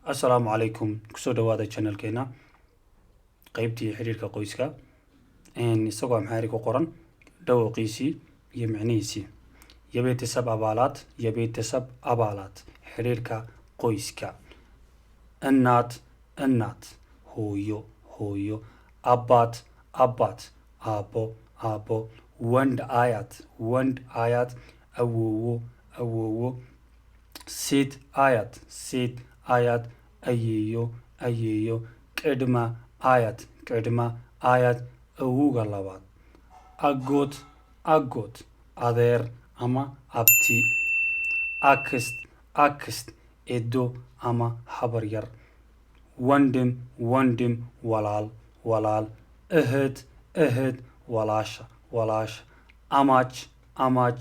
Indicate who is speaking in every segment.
Speaker 1: السلام عليكم كسو دوادا channel كينا قيبتي حريركا قويسكا isagoo maxaari ku qoran dhawqiisii iyo macnihiisii yabeetisab abaalaad xiriirka qoyska inaad hooyo abbaad aabbo wand ayad awoowo sid ayad ayeeyo qidhma ayad awowga labaad agood adeer ama abti akist edo ama habar yar wandim walaal ehed walaasha amaaj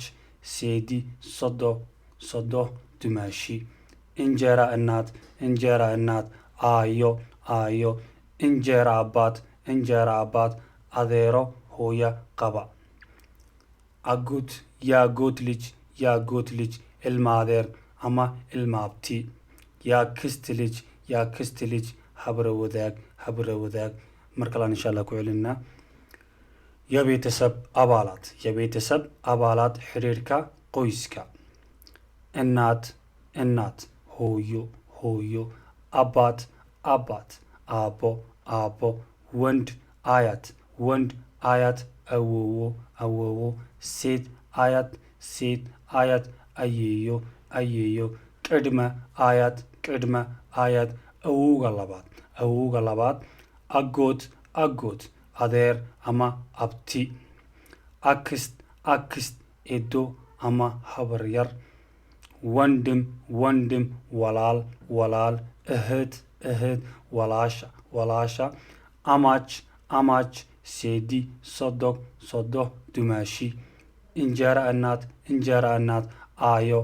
Speaker 1: seedi sodo dumaashi injeera inaad aayo injeera abbaad adeero hooya qaba agud yaa goodlij ilma adeer ama ilma abti yaa kistilij habra wadaag markalaan insha allah ku celinaa yabeetisab abaalaad xiriirka qoyska inaad hooyo abbaad aabbo wand ayad awoowo sid ayad ayeeyo qidhma ayad awowga labaad agood adeer ama abti akist edo ama habar yar wandim walaal ehed walaasha amaaj seedi sodo dumaashi injeera inaad aayo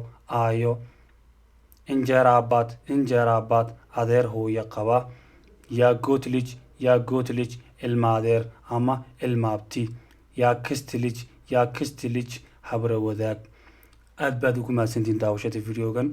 Speaker 1: injeera abbaad adeer hooya qaba yaa goodlij ilma adeer ama ilma abti yaa kistilij habra wadaag aad baad ugu mahadsantihiin daawashada videogan